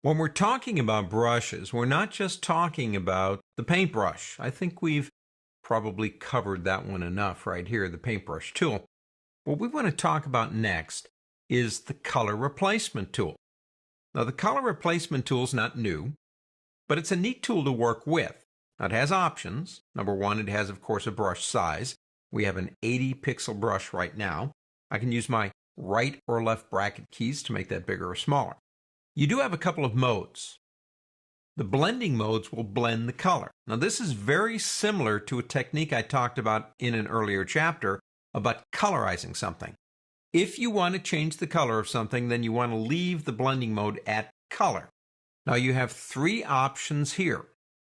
When we're talking about brushes, we're not just talking about the paintbrush. I think we've probably covered that one enough right here, the paintbrush tool. What we want to talk about next is the color replacement tool. Now, the color replacement tool is not new, but it's a neat tool to work with. Now, it has options. Number one, it has, of course, a brush size. We have an 80 pixel brush right now. I can use my right or left bracket keys to make that bigger or smaller. You do have a couple of modes. The blending modes will blend the color. Now, this is very similar to a technique I talked about in an earlier chapter about colorizing something. If you want to change the color of something, then you want to leave the blending mode at color. Now, you have three options here.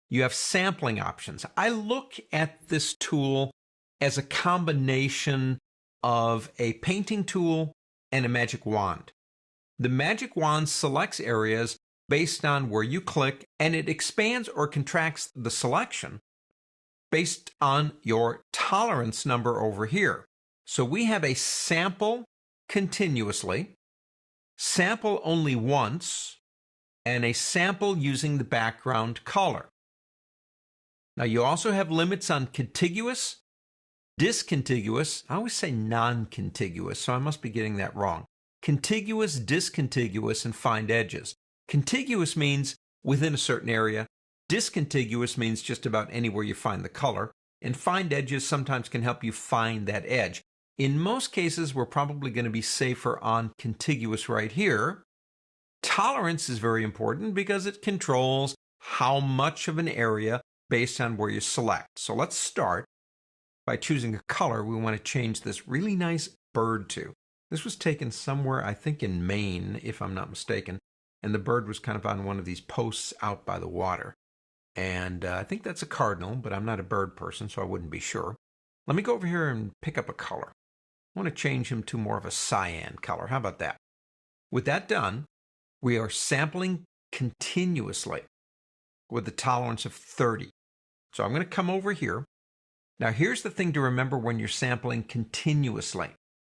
You have sampling options. I look at this tool as a combination of a painting tool and a magic wand. The magic wand selects areas based on where you click, and it expands or contracts the selection based on your tolerance number over here. So we have a sample continuously, sample only once, and a sample using the background color. Now, you also have limits on contiguous, discontiguous. I always say non-contiguous, so I must be getting that wrong. Contiguous, discontiguous, and find edges. Contiguous means within a certain area. Discontiguous means just about anywhere you find the color. And find edges sometimes can help you find that edge. In most cases, we're probably going to be safer on contiguous right here. Tolerance is very important because it controls how much of an area based on where you select. So let's start by choosing a color we want to change this really nice bird to. This was taken somewhere, I think in Maine, if I'm not mistaken, and the bird was kind of on one of these posts out by the water. And I think that's a cardinal, but I'm not a bird person, so I wouldn't be sure. Let me go over here and pick up a color. I want to change him to more of a cyan color. How about that? With that done, we are sampling continuously with a tolerance of 30. So I'm going to come over here. Now, here's the thing to remember when you're sampling continuously.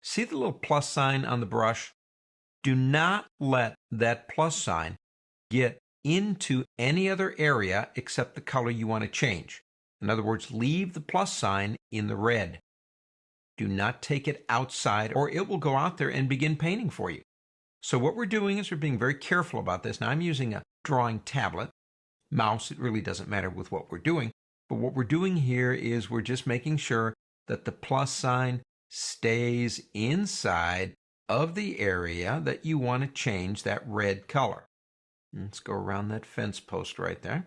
See the little plus sign on the brush? Do not let that plus sign get into any other area except the color you want to change. In other words, leave the plus sign in the red. Do not take it outside or it will go out there and begin painting for you. So what we're doing is we're being very careful about this. Now, I'm using a drawing tablet. Mouse, it really doesn't matter with what we're doing. But what we're doing here is we're just making sure that the plus sign stays inside of the area that you want to change that red color. Let's go around that fence post right there.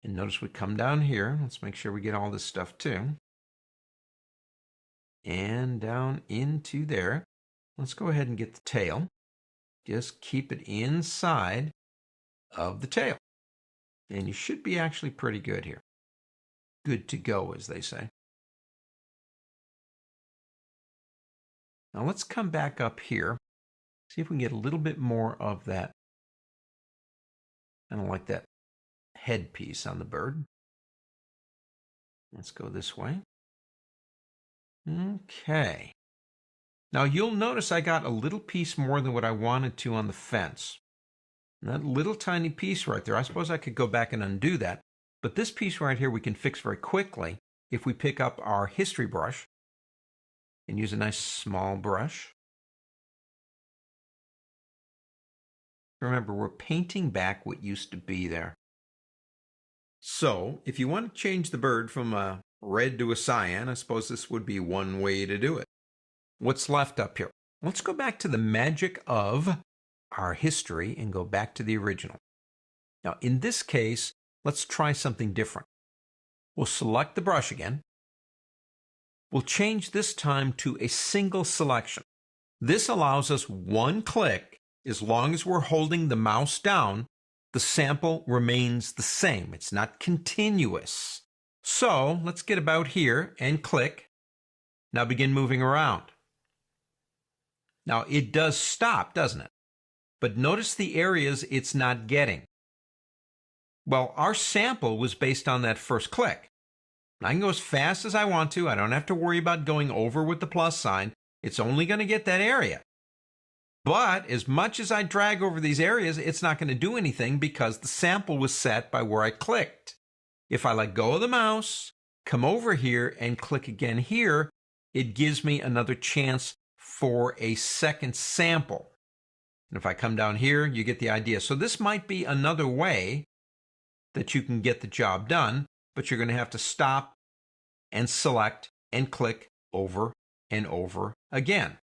And notice we come down here. Let's make sure we get all this stuff too. And down into there. Let's go ahead and get the tail. Just keep it inside of the tail. And you should be actually pretty good here. Good to go, as they say. Now let's come back up here. See if we can get a little bit more of that. I don't like that headpiece on the bird. Let's go this way. Okay. Now you'll notice I got a little piece more than what I wanted to on the fence. And that little tiny piece right there, I suppose I could go back and undo that. But this piece right here we can fix very quickly if we pick up our history brush and use a nice small brush. Remember, we're painting back what used to be there. So if you want to change the bird from a red to a cyan, I suppose this would be one way to do it. What's left up here? Let's go back to the magic of our history and go back to the original. Now, in this case, let's try something different. We'll select the brush again. We'll change this time to a single selection. This allows us one click. As long as we're holding the mouse down, the sample remains the same. It's not continuous. So let's get about here and click. Now begin moving around. Now it does stop, doesn't it? But notice the areas it's not getting. Well, our sample was based on that first click. I can go as fast as I want to. I don't have to worry about going over with the plus sign. It's only going to get that area. But as much as I drag over these areas, it's not going to do anything because the sample was set by where I clicked. If I let go of the mouse, come over here and click again here, it gives me another chance for a second sample. And if I come down here, you get the idea. So this might be another way that you can get the job done, but you're going to have to stop and select and click over and over again.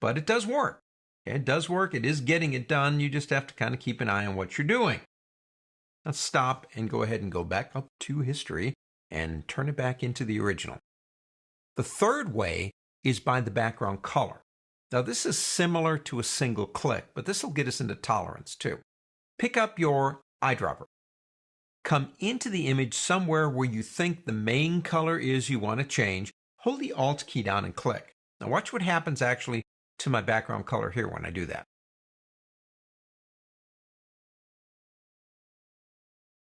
But it does work. It does work. It is getting it done. You just have to kind of keep an eye on what you're doing. Let's stop and go ahead and go back up to history and turn it back into the original. The third way is by the background color. Now this is similar to a single click, but this will get us into tolerance too. Pick up your eyedropper. Come into the image somewhere where you think the main color is you want to change. Hold the Alt key down and click. Now watch what happens actually to my background color here when I do that.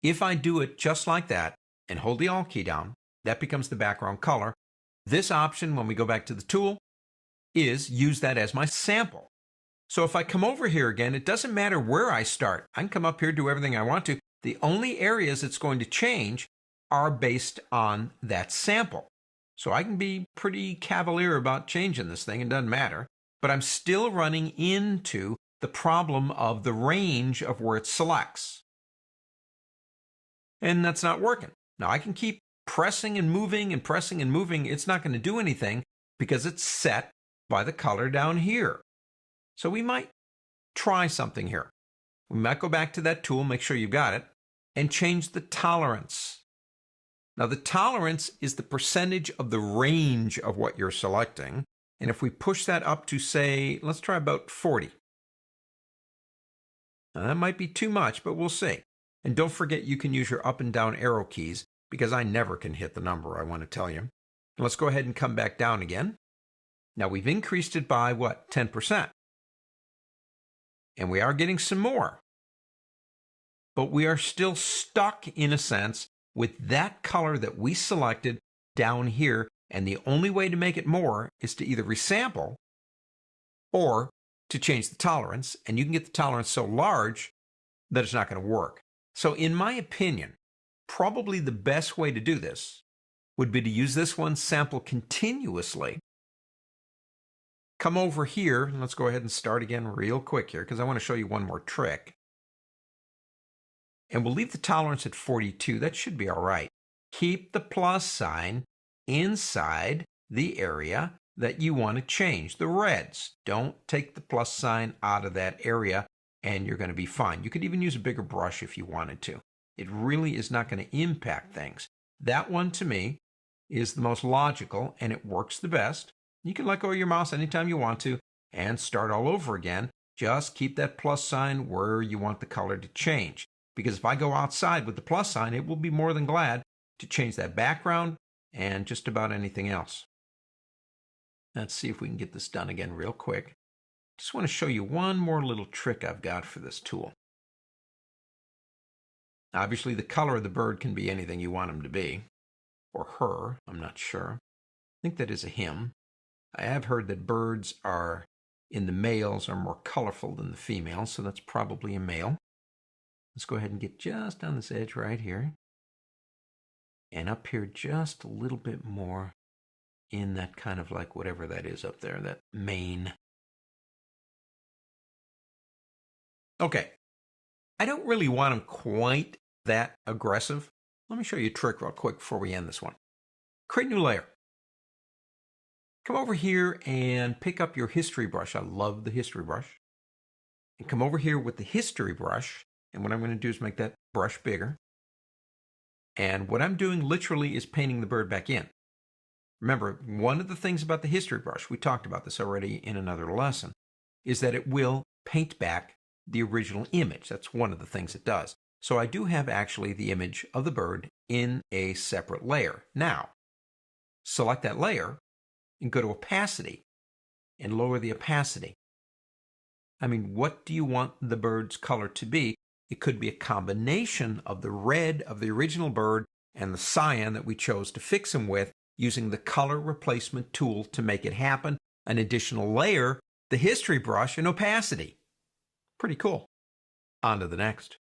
If I do it just like that and hold the Alt key down, that becomes the background color. This option, when we go back to the tool, is use that as my sample. So if I come over here again, it doesn't matter where I start. I can come up here, do everything I want to. The only areas it's going to change are based on that sample. So I can be pretty cavalier about changing this thing. It doesn't matter. But I'm still running into the problem of the range of where it selects. And that's not working. Now I can keep pressing and moving and pressing and moving. It's not going to do anything because it's set by the color down here. So we might try something here. We might go back to that tool, make sure you've got it, and change the tolerance. Now the tolerance is the percentage of the range of what you're selecting. And if we push that up to, say, let's try about 40. Now that might be too much, but we'll see. And don't forget you can use your up and down arrow keys because I never can hit the number I want to tell you. And let's go ahead and come back down again. Now we've increased it by what? 10%. And we are getting some more. But we are still stuck, in a sense, with that color that we selected down here. And the only way to make it more is to either resample or to change the tolerance. And you can get the tolerance so large that it's not going to work. So in my opinion, probably the best way to do this would be to use this one, sample continuously. Come over here, and let's go ahead and start again real quick here because I want to show you one more trick. And we'll leave the tolerance at 42. That should be all right. Keep the plus sign inside the area that you want to change, the reds. Don't take the plus sign out of that area and you're going to be fine. You could even use a bigger brush if you wanted to. It really is not going to impact things. That one to me is the most logical and it works the best. You can let go of your mouse anytime you want to and start all over again. Just keep that plus sign where you want the color to change. Because if I go outside with the plus sign, it will be more than glad to change that background and just about anything else. Let's see if we can get this done again real quick. Just want to show you one more little trick I've got for this tool. Obviously, the color of the bird can be anything you want him to be. Or her, I'm not sure. I think that is a him. I have heard that birds in the males are more colorful than the females, so that's probably a male. Let's go ahead and get just on this edge right here. And up here just a little bit more in that kind of like whatever that is up there, that mane. Okay. I don't really want them quite that aggressive. Let me show you a trick real quick before we end this one. Create a new layer. Come over here and pick up your history brush. I love the history brush. And come over here with the history brush. And what I'm going to do is make that brush bigger. And what I'm doing literally is painting the bird back in. Remember, one of the things about the history brush, we talked about this already in another lesson, is that it will paint back the original image. That's one of the things it does. So I do have actually the image of the bird in a separate layer. Now, select that layer and go to opacity and lower the opacity. I mean, what do you want the bird's color to be? It could be a combination of the red of the original bird and the cyan that we chose to fix him with using the color replacement tool to make it happen. An additional layer the history brush, and opacity. Pretty cool. On to the next.